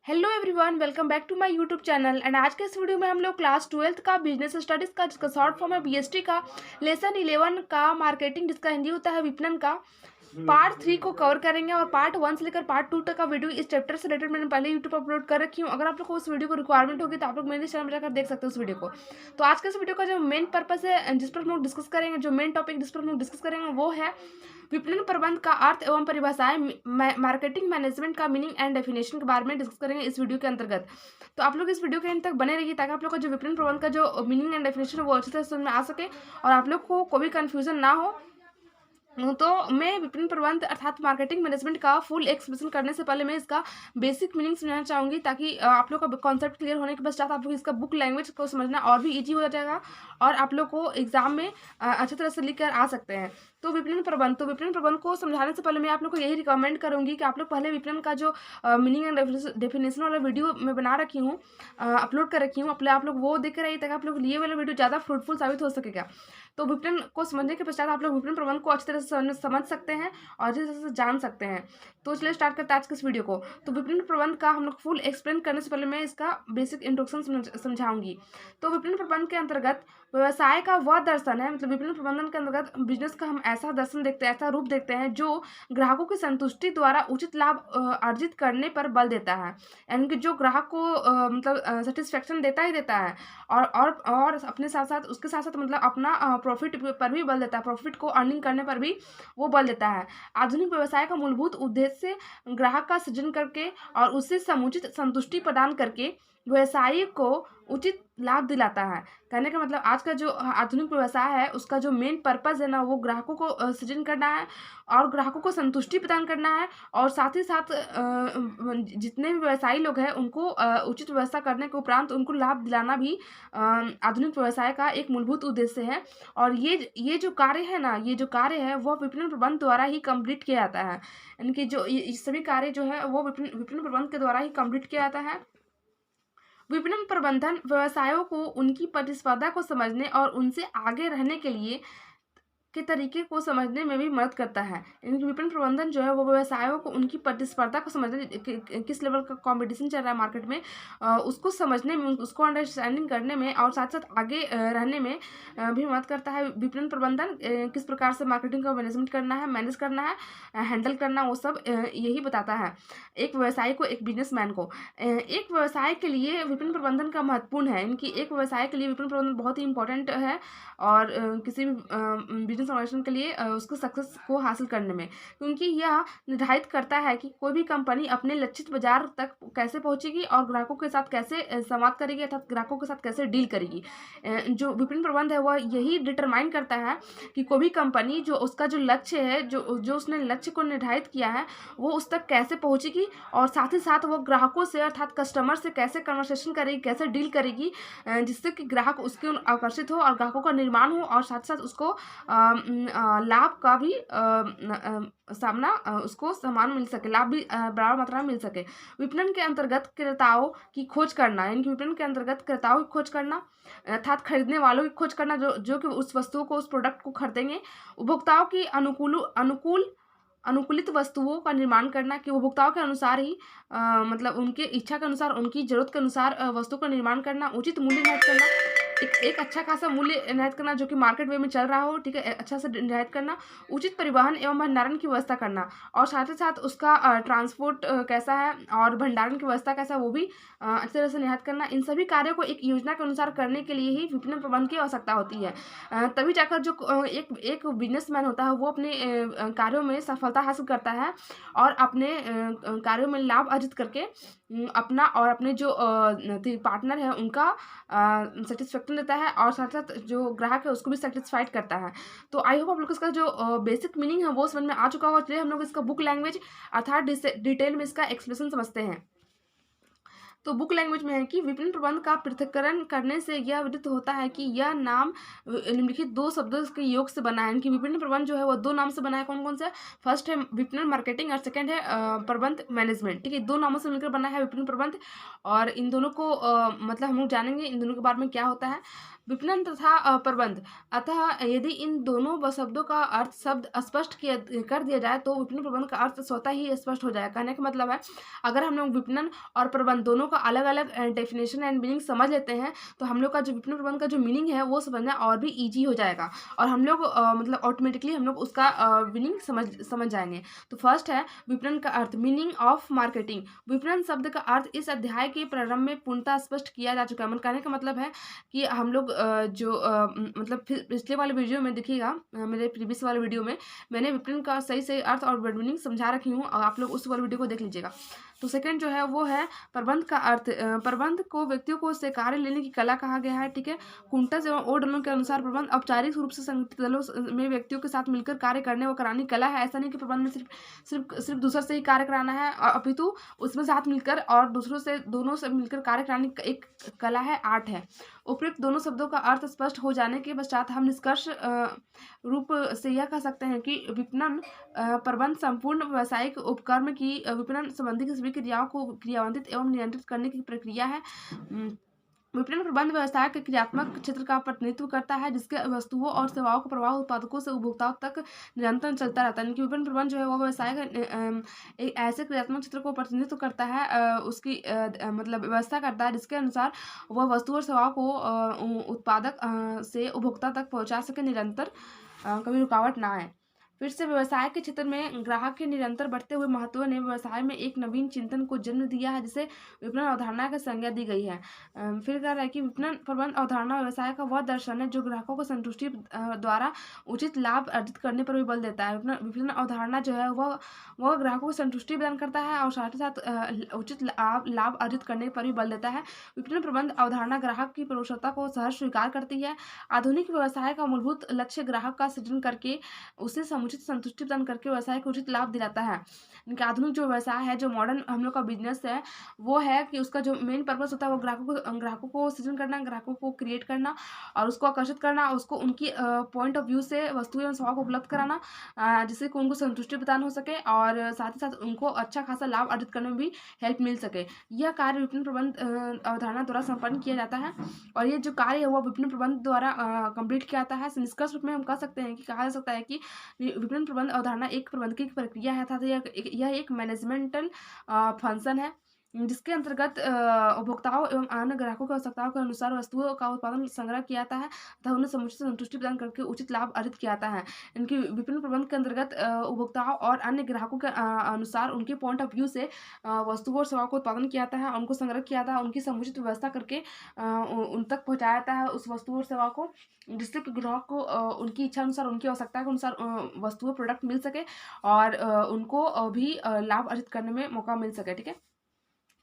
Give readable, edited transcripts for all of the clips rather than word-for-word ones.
Hello everyone, welcome back to my YouTube channel. And आज के इस वीडियो में हम लोग क्लास 12th का बिजनेस स्टडीज़ का, जिसका शॉर्ट फॉर्म है बीएसटी का, लेसन 11 का मार्केटिंग, जिसका हिंदी होता है विपणन का, पार्ट 3 को कवर करेंगे। और पार्ट 1 से लेकर पार्ट 2 तक का वीडियो इस चैप्टर से रिलेटेड मैंने पहले यूट्यूब पर अपलोड कर रखी हूँ। अगर आप लोग को उस वीडियो को रिक्वायरमेंट होगी तो आप लोग मेरे चैनल में जाकर देख सकते हो उस वीडियो को। तो आज के इस वीडियो का जो मेन पर्पस है, जिस पर हम लोग डिस्कस करेंगे, जो मेन टॉपिक जिस पर हम लोग डिस्कस करेंगे वो है विपणन प्रबंध का अर्थ एवं परिभाषाएं, मार्केटिंग मैनेजमेंट का मीनिंग एंड डेफिनेशन के बारे में डिस्कस करेंगे इस वीडियो के अंतर्गत। तो आप लोग इस वीडियो के अंत तक बने रहिए ताकि आप लोग का जो विपणन प्रबंध का जो मीनिंग एंड डेफिनेशन है वो अच्छी तरह समझ में आ सके और आप लोग को कोई कंफ्यूजन ना हो। तो मैं विपणन प्रबंध अर्थात मार्केटिंग मैनेजमेंट का फुल एक्सप्लेनेशन करने से पहले मैं इसका बेसिक मीनिंग समझाना चाहूँगी, ताकि आप लोग का कॉन्सेप्ट क्लियर होने के पश्चात आप लोग इसका बुक लैंग्वेज को समझना और भी इजी हो जाएगा और आप लोग को एग्जाम में अच्छी तरह से लिख कर आ सकते हैं। तो विपणन प्रबंध को समझाने से पहले मैं आप लोग को यही रिकमेंड करूँगी कि आप लोग पहले विपणन का जो मीनिंग एंड डेफिनेशन वाला वीडियो मैं बना रखी हूँ, अपलोड कर रखी हूँ, अपने आप लोग वो देख कर रहिए ताकि आप लोग लिए वाला वीडियो ज़्यादा फ्रूटफुल साबित हो सकेगा। तो विपणन को समझने के पश्चात आप लोग विपणन प्रबंध को अच्छी तरह से समझ सकते हैं और अच्छी तरह से जान सकते हैं। तो चलिए स्टार्ट करते हैं आज के इस वीडियो को। तो विपणन प्रबंध का हम लोग फुल एक्सप्लेन करने से पहले मैं इसका बेसिक इंट्रोडक्शन समझाऊंगी। तो विपणन प्रबंध के अंतर्गत व्यवसाय का वह दर्शन है, मतलब विपणन प्रबंधन के अंतर्गत बिजनेस का हम ऐसा दर्शन देखते हैं, ऐसा रूप देखते हैं जो ग्राहकों की संतुष्टि द्वारा उचित लाभ अर्जित करने पर बल देता है। यानी कि जो ग्राहक को मतलब सेटिस्फेक्शन देता ही देता है और अपने साथ साथ उसके साथ साथ मतलब अपना प्रॉफिट पर भी बल देता है, प्रॉफिट को अर्निंग करने पर भी वो बल देता है। आधुनिक व्यवसाय का मूलभूत उद्देश्य ग्राहक का सृजन करके और उससे समुचित संतुष्टि प्रदान करके व्यवसायी को उचित लाभ दिलाता है। कहने का मतलब आज का जो आधुनिक व्यवसाय है उसका जो मेन पर्पस है ना, वो ग्राहकों को सृजन करना है और ग्राहकों को संतुष्टि प्रदान करना है और साथ ही साथ जितने भी व्यवसायी लोग हैं उनको उचित व्यवस्था करने के उपरांत उनको लाभ दिलाना भी आधुनिक व्यवसाय का एक मूलभूत उद्देश्य है। और ये जो कार्य है ना, ये जो कार्य है वह विपणन प्रबंध द्वारा ही कंप्लीट किया जाता है। यानी कि जो ये सभी कार्य जो है वो विपणन प्रबंध के द्वारा ही कंप्लीट किया जाता है। विपणन प्रबंधन व्यवसायों को उनकी प्रतिस्पर्धा को समझने और उनसे आगे रहने के लिए के तरीके को समझने में भी मदद करता है। यानी कि विपणन प्रबंधन जो है वो व्यवसायों को उनकी प्रतिस्पर्धा को समझने, किस लेवल का कंपटीशन चल रहा है मार्केट में, उसको समझने में, उसको अंडरस्टैंडिंग करने में और साथ साथ आगे रहने में भी मदद करता है। विपणन प्रबंधन किस प्रकार से मार्केटिंग का मैनेजमेंट करना है, मैनेज करना है, हैंडल करना, वो सब यही बताता है एक व्यवसायी को, एक बिजनेसमैन को। एक व्यवसाय के लिए विपणन प्रबंधन का महत्वपूर्ण है। इनकी एक व्यवसाय के लिए विपणन प्रबंधन बहुत ही इंपॉर्टेंट है और किसी भी बिजनेस ऑर्गेनाइजेशन के लिए उसको सक्सेस को हासिल करने में, क्योंकि यह निर्धारित करता है कि कोई भी कंपनी अपने लक्षित बाजार तक कैसे पहुंचेगी और ग्राहकों के साथ कैसे संवाद करेगी अर्थात ग्राहकों के साथ कैसे डील करेगी। जो विपणन प्रबंध है वह यही डिटरमाइन करता है कि कोई भी कंपनी जो उसका जो लक्ष्य है, जो उसने लक्ष्य को निर्धारित किया है, वो उस तक कैसे पहुंचेगी और साथ ही साथ वो ग्राहकों से अर्थात कस्टमर से कैसे कन्वर्सेशन करेगी, कैसे डील करेगी, जिससे कि ग्राहक उसके आकर्षित हो और ग्राहकों का निर्माण हो और साथ साथ उसको लाभ का भी सामना उसको समान मिल सके, लाभ भी बराबर मात्रा में मिल सके। विपणन के अंतर्गत क्रेताओं की खोज करना, यानी कि विपणन के अंतर्गत क्रेताओं की खोज करना अर्थात खरीदने वालों की खोज करना, जो कि उस वस्तुओं को, उस प्रोडक्ट को खरीदेंगे। उपभोक्ताओं की अनुकूलित वस्तुओं का निर्माण करना कि उपभोक्ताओं के अनुसार ही मतलब उनके इच्छा के अनुसार, उनकी जरूरत के अनुसार वस्तु का निर्माण करना। उचित मूल्य निर्धारित करना, एक अच्छा खासा मूल्य निर्धारित करना जो कि मार्केट वे में चल रहा हो, ठीक है, अच्छा से निर्धारित करना। उचित परिवहन एवं भंडारण की व्यवस्था करना और साथ ही साथ उसका ट्रांसपोर्ट कैसा है और भंडारण की व्यवस्था कैसा है वो भी अच्छी तरह से निर्धारित करना। इन सभी कार्यों को एक योजना के अनुसार करने के लिए ही विपणन प्रबंध की आवश्यकता होती है। तभी जाकर जो एक बिजनेसमैन होता है वो अपने कार्यों में सफलता हासिल करता है और अपने कार्यों में लाभ अर्जित करके अपना और अपने जो पार्टनर है उनका सेटिस्फेक्शन देता है और साथ साथ जो ग्राहक है उसको भी सेटिस्फाइड करता है। तो आई होप आप लोग इसका जो बेसिक मीनिंग है वो समझ में आ चुका होगा। चलिए हम लोग इसका बुक लैंग्वेज अर्थात डिटेल में इसका एक्सप्लेनेशन समझते हैं। तो बुक लैंग्वेज में है कि विपणन प्रबंध का पृथक्करण करने से यह विदित होता है कि यह नाम निम्नलिखित दो शब्दों के योग से बना है। इनकी विपणन प्रबंध जो है वो दो नाम से बना है। कौन कौन सा? फर्स्ट है विपणन मार्केटिंग और सेकंड है प्रबंध मैनेजमेंट। ठीक है, दो नामों से मिलकर बना है विपणन प्रबंध। और इन दोनों को मतलब हम लोग जानेंगे इन दोनों के बारे में क्या होता है। विपणन तथा प्रबंध। अतः यदि इन दोनों शब्दों का अर्थ शब्द स्पष्ट कर दिया जाए तो विपणन प्रबंध का अर्थ स्वतः ही स्पष्ट हो जाएगा। कहने का मतलब है, अगर हम लोग विपणन और प्रबंध दोनों का अलग अलग डेफिनेशन एंड मीनिंग समझ लेते हैं तो हम लोग का जो विपणन प्रबंध का जो मीनिंग है वो समझना और भी ईजी हो जाएगा, और हम लोग मतलब ऑटोमेटिकली हम लोग उसका मीनिंग समझ जाएंगे। तो फर्स्ट है विपणन का अर्थ, मीनिंग ऑफ मार्केटिंग। विपणन शब्द का अर्थ इस अध्याय के प्रारंभ में पूर्णतः स्पष्ट किया जा चुका है। मतलब कहने का मतलब है कि हम लोग मतलब पिछले वाले वीडियो में देखिएगा, मेरे प्रीवियस वाले वीडियो में मैंने विपणन का सही सही अर्थ और वर्ड मीनिंग समझा रखी हूँ, और आप लोग उस वाले वीडियो को देख लीजिएगा। तो सेकंड जो है वो है प्रबंध का अर्थ। प्रबंध को व्यक्तियों को से कार्य लेने की कला कहा गया है। ठीक है, कुंटस एवं और दलों के अनुसार प्रबंध औपचारिक रूप से संगठित दलों में व्यक्तियों के साथ मिलकर कार्य करने व कराने की कला है। ऐसा नहीं कि प्रबंध में सिर्फ दूसरों से ही कार्य कराना है, अपितु उसमें साथ मिलकर और दूसरों से दोनों से मिलकर कार्य कराने की एक कला है, आर्ट है। उपयुक्त दोनों शब्दों का अर्थ स्पष्ट हो जाने के पश्चात हम निष्कर्ष रूप से यह कह सकते हैं कि विपणन प्रबंध संपूर्ण व्यावसायिक उपक्रम की विपणन संबंधी सभी क्रियाओं को क्रियान्वित एवं नियंत्रित करने की प्रक्रिया है। विपणन प्रबंध व्यवसाय के क्रियात्मक क्षेत्र का प्रतिनिधित्व करता है, जिसके वस्तुओं और सेवाओं का प्रवाह उत्पादकों से उपभोक्ताओं तक निरंतर चलता रहता है। विपणन प्रबंध जो है वो व्यवसाय का एक ऐसे क्रियात्मक क्षेत्र को प्रतिनिधित्व करता है, उसकी मतलब व्यवस्था करता है, जिसके अनुसार वह वस्तु और सेवाओं को उत्पादक से उपभोक्ता तक पहुंचा सके, निरंतर कभी रुकावट ना आए। फिर से व्यवसाय के क्षेत्र में ग्राहक के निरंतर बढ़ते हुए महत्व ने व्यवसाय में एक नवीन चिंतन को जन्म दिया है, जिसे विपणन अवधारणा की संज्ञा दी गई है। फिर कह रहा है कि विपणन प्रबंध अवधारणा व्यवसाय का वह दर्शन है जो ग्राहकों को संतुष्टि द्वारा उचित लाभ अर्जित करने पर भी बल देता है। विपणन अवधारणा जो है वह ग्राहकों को संतुष्टि प्रदान करता है और साथ ही साथ उचित लाभ अर्जित करने पर भी बल देता है। विपणन प्रबंध अवधारणा ग्राहक की परोक्षता को सहज स्वीकार करती है। आधुनिक व्यवसाय का मूलभूत लक्ष्य ग्राहक का सृजन करके उसे समुचित संतुष्टि प्रदान करके व्यवसाय को उचित लाभ दिलाता है। इनका आधुनिक जो व्यवसाय है, जो मॉडर्न हम लोग का बिजनेस है, वो है कि उसका जो मेन पर्पस होता है वो ग्राहकों को सृजन करना, ग्राहकों को क्रिएट करना और उसको आकर्षित करना, उसको उनकी पॉइंट ऑफ व्यू से वस्तुएं और सेवाओं को उपलब्ध कराना, जिससे कि उनको संतुष्टि प्रदान हो सके और साथ ही साथ उनको अच्छा खासा लाभ अर्जित करने में भी हेल्प मिल सके। यह कार्य विपणन प्रबंध अवधारणा द्वारा संपन्न किया जाता है, और ये जो कार्य है वो विपणन प्रबंध द्वारा कंप्लीट किया जाता है। निष्कर्ष रूप में हम कह सकते हैं कि कहा जा सकता है कि विपणन प्रबंध अवधारणा एक प्रबंधकीय प्रक्रिया है, अर्थात यह एक मैनेजमेंटल फंक्शन है, जिसके अंतर्गत उपभोक्ताओं एवं अन्य ग्राहकों की आवश्यकताओं के अनुसार वस्तुओं का उत्पादन संग्रह किया जाता है तथा उन्हें समुचित संतुष्टि प्रदान करके उचित लाभ अर्जित किया जाता है। इनकी विपणन प्रबंध के अंतर्गत उपभोक्ताओं और अन्य ग्राहकों के अनुसार उनके पॉइंट ऑफ व्यू से वस्तुओं और सेवाओं को उत्पादन किया जाता है, उनको संग्रह किया जाता है, उनकी समुचित व्यवस्था करके उन तक पहुँचाया जाता है उस वस्तु और सेवा को, जिससे कि ग्राहक को उनकी इच्छा अनुसार, उनकी आवश्यकता के अनुसार वस्तुओं प्रोडक्ट मिल सके और उनको भी लाभ अर्जित करने में मौका मिल सके। ठीक है,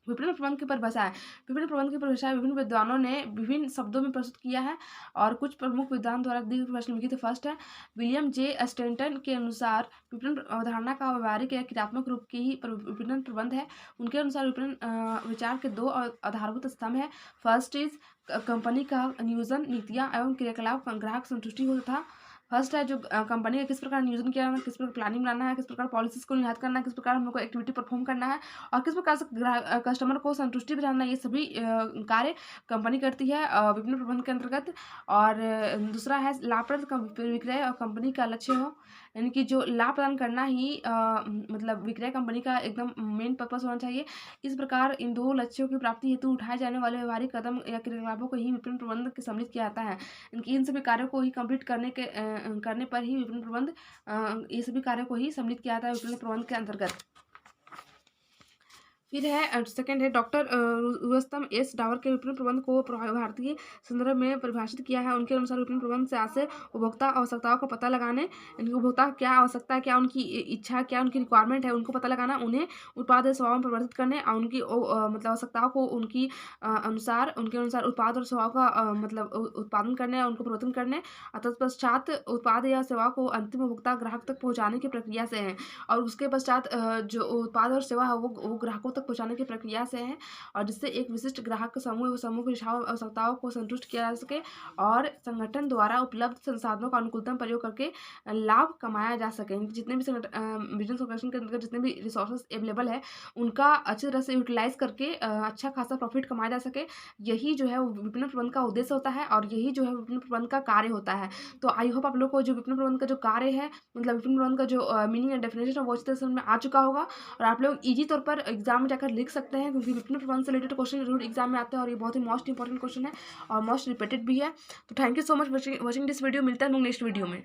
विपणन प्रबंध की परिभाषा है। विपणन प्रबंध की परिभाषा विभिन्न विद्वानों ने विभिन्न शब्दों में प्रस्तुत किया है और कुछ प्रमुख विद्वान द्वारा दी गई परिभाषा लिखी थी। फर्स्ट है विलियम जे स्टैंटन के अनुसार विपणन अवधारणा का व्यवहारिक या क्रियात्मक रूप की ही विपणन प्रबंध है। उनके अनुसार विपणन विचार के दो आधारभूत स्तंभ है। फर्स्ट इज कंपनी का नियोजन, नीतियाँ एवं क्रियाकलाप ग्राहक संतुष्टि हो तथा फर्स्ट है जो कंपनी का किस प्रकार नियोजन किया जाना, किस प्रकार प्लानिंग बनाना है, किस प्रकार पॉलिसीज को निर्धारित करना है, किस प्रकार हम लोग को एक्टिविटी परफॉर्म करना है और किस प्रकार से कस्टमर को संतुष्टि दिलाना, ये सभी कार्य कंपनी करती है विपणन प्रबंध के अंतर्गत। और दूसरा है लाभप्रद विक्रय और कंपनी का लक्ष्य हो, यानी कि जो लाभ प्रदान करना ही मतलब विक्रय कंपनी का एकदम मेन पर्पस होना चाहिए। इस प्रकार इन दो लक्ष्यों की प्राप्ति हेतु उठाए जाने वाले व्यवहारिक कदम या क्रियाकलापों को ही विपणन प्रबंध के सम्मिलित किया जाता है। इन सभी कार्यों को ही कंप्लीट करने पर ही विपणन प्रबंध ये सभी कार्यों को ही सम्मिलित किया जाता है विपणन प्रबंध के अंतर्गत। फिर है सेकंड है डॉक्टर रुस्तम एस डावर के विपणन प्रबंध को भारतीय संदर्भ में परिभाषित किया है। उनके अनुसार विपणन प्रबंध से आशय उपभोक्ता आवश्यकताओं का पता लगाने, इनकी उपभोक्ता क्या आवश्यकता है, क्या उनकी इच्छा, क्या उनकी रिक्वायरमेंट है, उनको पता लगाना, उन्हें उत्पाद सेवाओं में परिवर्तित करने और उनकी मतलब आवश्यकताओं को उनकी उनके अनुसार उत्पाद और सेवाओं का मतलब उत्पादन करने और उनको परिवर्तन करने, तत्पश्चात उत्पाद या सेवा को अंतिम उपभोक्ता ग्राहक तक पहुँचाने की प्रक्रिया से है। और उसके पश्चात जो उत्पाद और सेवा है वो ग्राहकों तक तक पहुँचाने की प्रक्रिया से हैं और जिससे एक विशिष्ट ग्राहक का समूह की इच्छाओं और आवश्यकताओं को संतुष्ट किया जा सके और संगठन द्वारा उपलब्ध संसाधनों का अनुकूलतम प्रयोग करके लाभ कमाया जा सके। जितने भी बिजनेस ऑर्गेनाइजेशन के अंतर्गत जितने भी रिसोर्सेज अवेलेबल है उनका अच्छी तरह से यूटिलाइज करके अच्छा खासा प्रॉफिट कमाया जा सके, यही जो है वो विपणन प्रबंधन का उद्देश्य होता है और यही जो है विपणन प्रबंधन का कार्य होता है। तो आई होप आप लोग को जो विपणन प्रबंधन का जो कार्य है, मतलब विपणन प्रबंधन का जो मीनिंग एंड डेफिनेशन है वो अच्छी तरह से समझ में आ चुका होगा और आप लोग ईजी तौर पर एग्जाम में जाकर लिख सकते हैं, क्योंकि विपणन प्रबंधन से रिलेटेड क्वेश्चन जरूर एग्जाम में आते हैं और ये बहुत ही मोस्ट इंपॉर्टेंट क्वेश्चन है और मोस्ट रिपीटेड भी है। तो thank you so much watching this video. मिलता है नेक्स्ट वीडियो में।